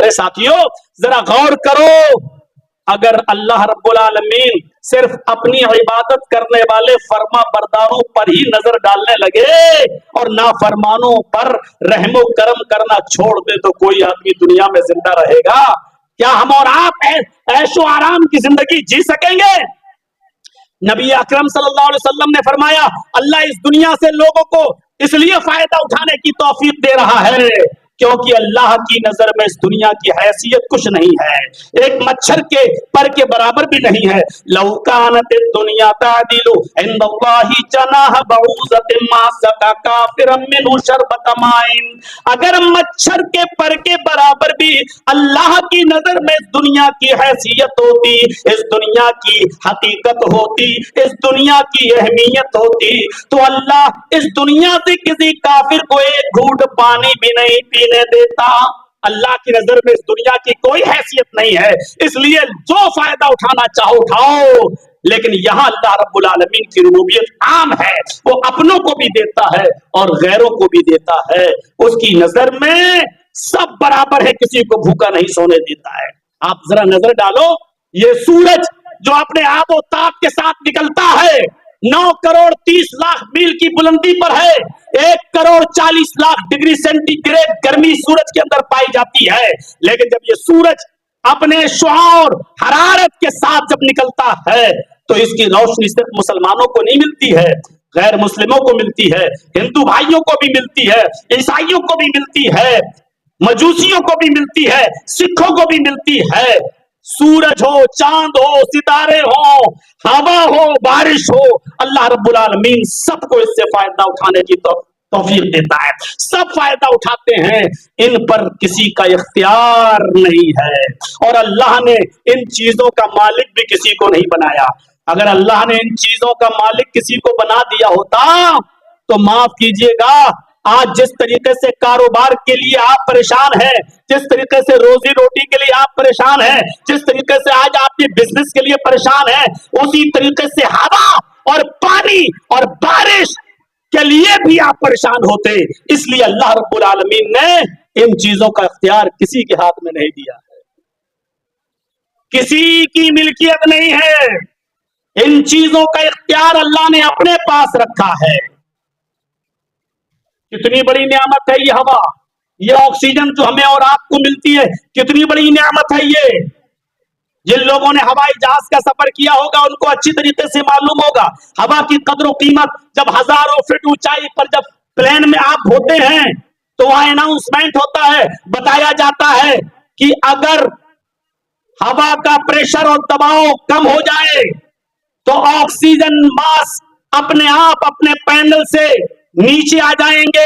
अरे साथियों जरा गौर करो, अगर अल्लाह रब्बुल आलमीन सिर्फ अपनी इबादत करने वाले फर्मा बरदारों पर ही नजर डालने लगे और नाफरमानों पर रहमो करम करना छोड़ दे तो कोई आदमी दुनिया में जिंदा रहेगा? क्या हम और आप ऐशो आराम की जिंदगी जी सकेंगे? नबी अकरम सल्लल्लाहु अलैहि वसल्लम ने फरमाया, अल्लाह इस दुनिया से लोगों को इसलिए फायदा उठाने की तौफीक दे रहा है क्योंकि अल्लाह की नजर में इस दुनिया की हैसियत कुछ नहीं है, एक मच्छर के पर के बराबर भी नहीं है। लौ कानत दुनिया तादिलु इंदल्लाहि जनाह बऊज़तिन मा सका काफिरन मिनहु शरबत माइन, अगर मच्छर के पर के बराबर भी अल्लाह की नजर में इस दुनिया की हैसियत होती, इस दुनिया की हकीकत होती, इस दुनिया की अहमियत होती, तो अल्लाह इस दुनिया से किसी काफिर को एक घूंट पानी भी नहीं पीने देता। अल्लाह की नजर में इस दुनिया की कोई हैसियत नहीं है, इसलिए जो फायदा उठाना चाहो उठाओ, लेकिन यहां अल्लाह रब्बुल आलमीन की रुबूबियत आम है, वो अपनों को भी देता है और गैरों को भी देता है। उसकी नजर में सब बराबर है, किसी को भूखा नहीं सोने देता है। आप जरा नजर डालो, ये सूरज जो अपने आबो ताप के साथ निकलता है 9 करोड़ 30 लाख मील की बुलंदी पर है, 1 करोड़ 40 लाख डिग्री सेंटीग्रेड गर्मी सूरज के अंदर पाई जाती है, लेकिन जब ये सूरज अपने शुआ और हरारत के साथ जब निकलता है तो इसकी रोशनी सिर्फ मुसलमानों को नहीं मिलती है, गैर मुस्लिमों को मिलती है, हिंदू भाइयों को भी मिलती है, ईसाइयों को भी मिलती है, मजूसियों को भी मिलती है, सिखों को भी मिलती है। सूरज हो, चांद हो, सितारे हो, हवा हो, बारिश हो, अल्लाह रब्बुल आलमीन सबको इससे फायदा उठाने की तौफीक देता है, सब फायदा उठाते हैं, इन पर किसी का इख्तियार नहीं है। और अल्लाह ने इन चीजों का मालिक भी किसी को नहीं बनाया। अगर अल्लाह ने इन चीजों का मालिक किसी को बना दिया होता तो माफ कीजिएगा, आज जिस तरीके से कारोबार के लिए आप परेशान हैं, जिस तरीके से रोजी रोटी के लिए आप परेशान हैं, जिस तरीके से आज आपके बिजनेस के लिए परेशान हैं, उसी तरीके से हवा और पानी और बारिश के लिए भी आप परेशान होते। इसलिए अल्लाह रब्बुल आलमीन ने इन चीजों का इख्तियार किसी के हाथ में नहीं दिया है, किसी की मिल्कियत नहीं है, इन चीजों का इख्तियार अल्लाह ने अपने पास रखा है। कितनी बड़ी नेमत है ये हवा, ये ऑक्सीजन जो हमें और आपको मिलती है, कितनी बड़ी नेमत है ये। जिन लोगों ने हवाई जहाज का सफर किया होगा उनको अच्छी तरीके से मालूम होगा हवा की कदर कीमत। जब हजारों फीट ऊंचाई पर जब प्लेन में आप होते हैं तो वहां अनाउंसमेंट होता है, बताया जाता है कि अगर हवा का प्रेशर और दबाव कम हो जाए तो ऑक्सीजन मास्क अपने आप अपने पैनल से नीचे आ जाएंगे,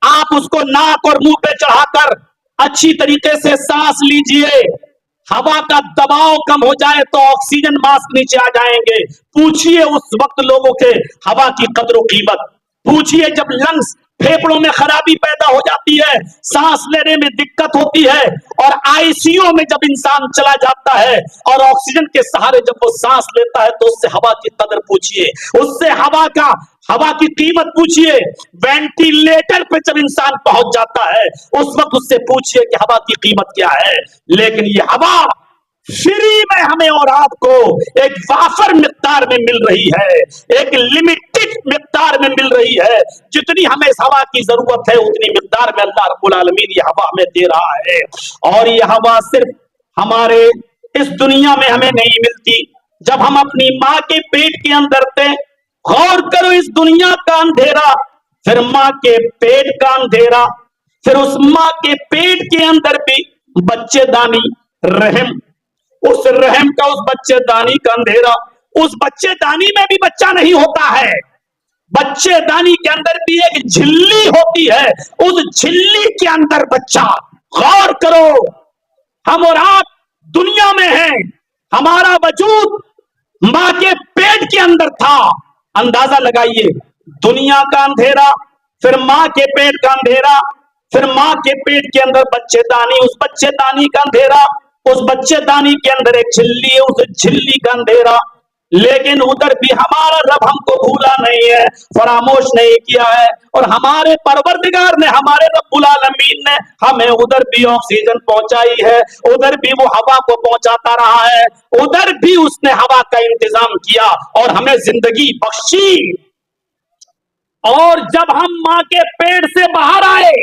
आप उसको नाक और मुंह पे चढ़ाकर अच्छी तरीके से सांस लीजिए। हवा का दबाव कम हो जाए तो ऑक्सीजन मास्क नीचे आ जाएंगे। पूछिए उस वक्त लोगों के हवा की कदर कीमत, पूछिए जब लंग्स फेफड़ों में खराबी पैदा हो जाती है, सांस लेने में दिक्कत होती है और आईसीयू में जब इंसान चला जाता है और ऑक्सीजन के सहारे जब वो सांस लेता है तो उससे हवा की कदर पूछिए, उससे हवा की कीमत पूछिए। वेंटिलेटर पे जब इंसान पहुंच जाता है उस वक्त उससे पूछिए कि हवा की कीमत क्या है। लेकिन ये हवा फ्री में हमें और आपको एक वाफर मिकदार में मिल रही है, एक लिमिटेड मिकदार में मिल रही है। जितनी हमें इस हवा की जरूरत है उतनी मिकदार में अल्लाह रब्बुल आलमीन ये हवा हमें दे रहा है। और ये हवा सिर्फ हमारे इस दुनिया में हमें नहीं मिलती, जब हम अपनी माँ के पेट के अंदर थे, गौर करो इस दुनिया का अंधेरा, फिर माँ के पेट का अंधेरा, फिर उस माँ के पेट के अंदर भी बच्चेदानी रहम, उस रहम का उस बच्चेदानी का अंधेरा, उस बच्चेदानी में भी बच्चा नहीं होता है, बच्चेदानी के अंदर भी एक झिल्ली होती है, उस झिल्ली के अंदर बच्चा। गौर करो, हम और आप दुनिया में हैं, हमारा वजूद माँ के पेट के अंदर था। अंदाजा लगाइए, दुनिया का अंधेरा, फिर माँ के पेट का अंधेरा, फिर माँ के पेट के अंदर बच्चेदानी, उस बच्चेदानी का अंधेरा, उस बच्चेदानी के अंदर एक झिल्ली है, उस झिल्ली का अंधेरा, लेकिन उधर भी हमारा रब हमको भूला नहीं है, फरामोश नहीं किया है, और हमारे परवरदिगार ने, हमारे रब्बुल आलमीन ने हमें उधर भी ऑक्सीजन पहुंचाई है, उधर भी वो हवा को पहुंचाता रहा है, उधर भी उसने हवा का इंतजाम किया और हमें जिंदगी बख्शी। और जब हम मां के पेट से बाहर आए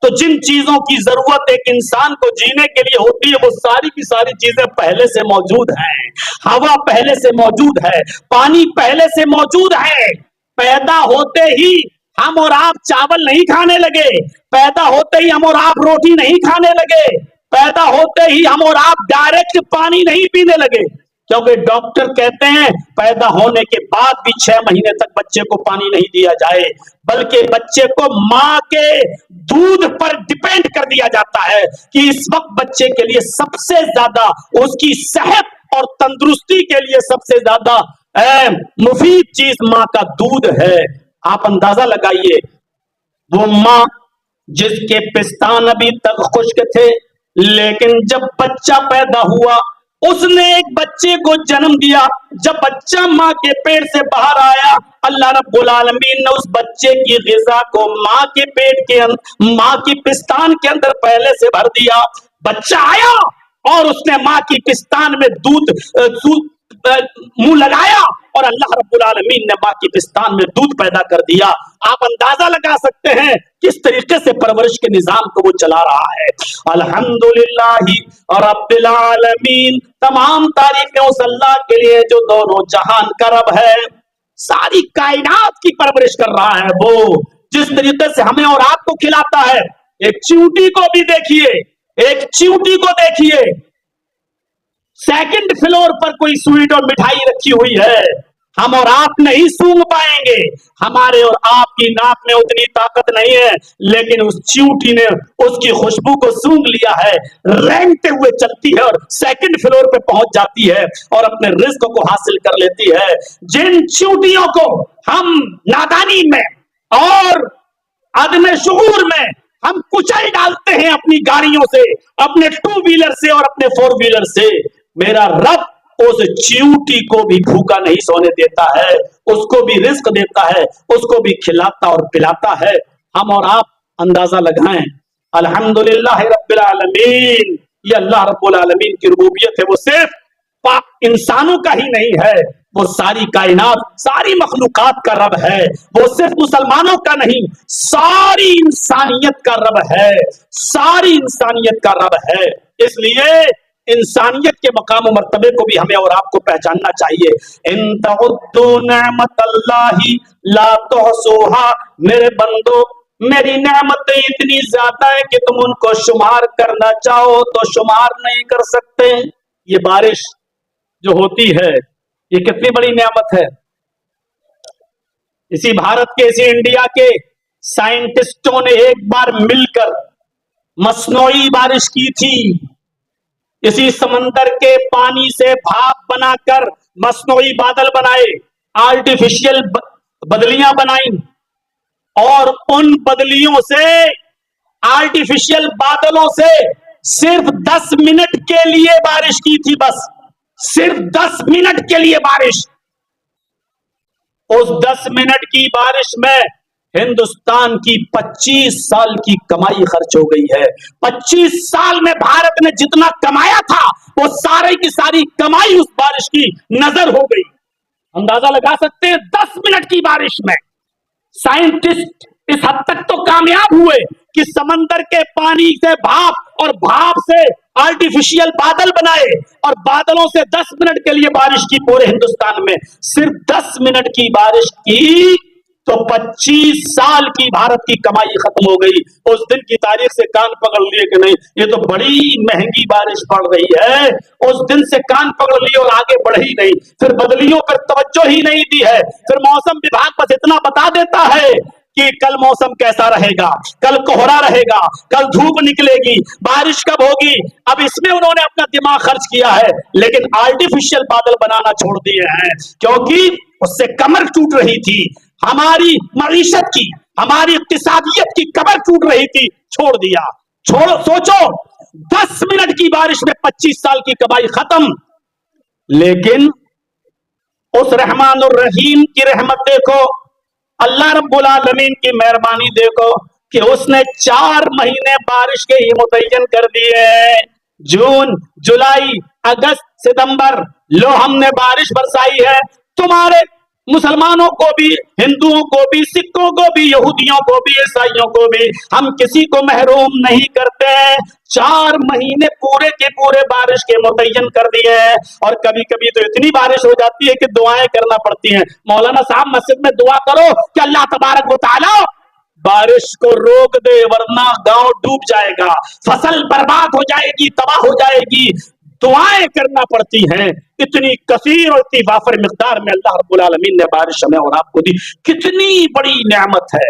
तो जिन चीजों की जरूरत एक इंसान को जीने के लिए होती है वो सारी की सारी चीजें पहले से मौजूद हैं। हवा पहले से मौजूद है, पानी पहले से मौजूद है। पैदा होते ही हम और आप चावल नहीं खाने लगे, पैदा होते ही हम और आप रोटी नहीं खाने लगे, पैदा होते ही हम और आप डायरेक्ट पानी नहीं पीने लगे, क्योंकि डॉक्टर कहते हैं पैदा होने के बाद भी 6 महीने तक बच्चे को पानी नहीं दिया जाए, बल्कि बच्चे को मां के दूध पर डिपेंड कर दिया जाता है कि इस वक्त बच्चे के लिए सबसे ज्यादा, उसकी सेहत और तंदुरुस्ती के लिए सबसे ज्यादा मुफीद चीज मां का दूध है। आप अंदाजा लगाइए, वो मां जिसके पिस्तान अभी तक खुश्क थे, लेकिन जब बच्चा पैदा हुआ उसने एक बच्चे को जन्म दिया। जब बच्चा मां के पेट से बाहर आया, अल्लाह रब्बुल आलमीन ने उस बच्चे की ग़िज़ा को मां के पेट के अंदर, मां की पिस्तान के अंदर पहले से भर दिया। बच्चा आया और उसने मां की पिस्तान में दूध मुंह लगाया और अल्लाह रब्बुल आलमीन ने मां की पिस्तान में दूध पैदा कर दिया। आप अंदाजा लगा सकते हैं किस तरीके से परवरिश के निजाम को वो चला रहा है। अल्हम्दुलिल्लाहि रब्बिल आलमीन, तमाम तारीफें उस अल्लाह के लिए जो दोनों जहान का रब है, सारी कायनात की परवरिश कर रहा है। वो जिस तरीके से हमें और आपको खिलाता है, एक चींटी को भी देखिए, एक चींटी को देखिए, सेकंड फ्लोर पर कोई स्वीट और मिठाई रखी हुई है, हम और आप नहीं सूंघ पाएंगे, हमारे और आपकी नाक में उतनी ताकत नहीं है, लेकिन उस चींटी ने उसकी खुशबू को सूंघ लिया है, रेंगते हुए चलती है और सेकंड फ्लोर पे पहुंच जाती है और अपने रिस्क को हासिल कर लेती है। जिन चींटियों को हम नादानी में और आदम शुऊर में हम कुचल डालते हैं अपनी गाड़ियों से, अपने 2 व्हीलर से और अपने 4 व्हीलर से, मेरा रब उस चींटी को भी भूखा नहीं सोने देता है, उसको भी रिस्क देता है, उसको भी खिलाता और पिलाता है। हम और आप अंदाजा लगाएं, अल्हम्दुलिल्लाह रब्बिल आलमीन, ये अल्लाह रब्बुल आलमीन की रुबूबियत है। वो सिर्फ इंसानों का ही नहीं है, वो सारी कायनात, सारी मखलूकात का रब है। वो सिर्फ मुसलमानों का नहीं, सारी इंसानियत का रब है, सारी इंसानियत का रब है। इसलिए इंसानियत के मकाम और मर्तबे को भी हमें और आपको पहचानना चाहिए। इन तउद्दू नेमतल्लाहि ला तुहसूहा, मेरे बंदो मेरी नेमतें इतनी ज्यादा है कि तुम उनको शुमार करना चाहो तो शुमार नहीं कर सकते। ये बारिश जो होती है ये कितनी बड़ी नेमत है। इसी भारत के, इसी इंडिया के साइंटिस्टों ने एक बार मिलकर मसनूई बारिश की थी। इसी समंदर के पानी से भाप बनाकर मसनूई बादल बनाए, आर्टिफिशियल बदलियां बनाई, और उन बदलियों से, आर्टिफिशियल बादलों से सिर्फ 10 मिनट के लिए बारिश की थी, बस सिर्फ 10 मिनट के लिए बारिश। उस 10 मिनट की बारिश में हिंदुस्तान की 25 साल की कमाई खर्च हो गई है। 25 साल में भारत ने जितना कमाया था वो सारी की सारी कमाई उस बारिश की नजर हो गई। अंदाजा लगा सकते हैं 10 मिनट की बारिश में साइंटिस्ट इस हद तक तो कामयाब हुए कि समंदर के पानी से भाप और भाप से आर्टिफिशियल बादल बनाए, और बादलों से 10 मिनट के लिए बारिश की पूरे हिंदुस्तान में। सिर्फ 10 मिनट की बारिश की तो 25 साल की भारत की कमाई खत्म हो गई। उस दिन की तारीख से कान पकड़ लिए कि नहीं, ये तो बड़ी महंगी बारिश पड़ रही है। उस दिन से कान पकड़ लिए और आगे बढ़ी नहीं, फिर बदलियों पर तवज्जो ही नहीं दी है। फिर मौसम विभाग बस इतना बता देता है कि कल मौसम कैसा रहेगा, कल कोहरा रहेगा, कल धूप निकलेगी, बारिश कब होगी। अब इसमें उन्होंने अपना दिमाग खर्च किया है, लेकिन आर्टिफिशियल बादल बनाना छोड़ दिए हैं, क्योंकि उससे कमर टूट रही थी, हमारी मईशत की, हमारी इक्तिसादियत की कमर टूट रही थी, छोड़ दिया। छोड़ो, सोचो 10 मिनट की बारिश में 25 साल की कमाई खत्म। लेकिन उस रहमान और रहीम की रहमत देखो, अल्लाह रब्बुल आलमीन की मेहरबानी देखो कि उसने 4 महीने बारिश के ही मुतय्यन कर दिए हैं। जून, जुलाई, अगस्त, सितंबर, लो हमने बारिश बरसाई है। तुम्हारे मुसलमानों को भी, हिंदुओं को भी, सिखों को भी, यहूदियों को भी, ईसाइयों को भी, हम किसी को महरूम नहीं करते हैं। 4 महीने पूरे के पूरे बारिश के मुतय्यन कर दिए हैं। और कभी कभी तो इतनी बारिश हो जाती है कि दुआएं करना पड़ती हैं। मौलाना साहब मस्जिद में दुआ करो कि अल्लाह तबारक व तआला बारिश को रोक दे, वरना गांव डूब जाएगा, फसल बर्बाद हो जाएगी, तबाह हो जाएगी। दुआएं करना पड़ती हैं। इतनी कसीर और इतनी वाफर मिकदार में अल्लाह रब्बुल आलमीन ने बारिश हमें और आपको दी। कितनी बड़ी नेमत है।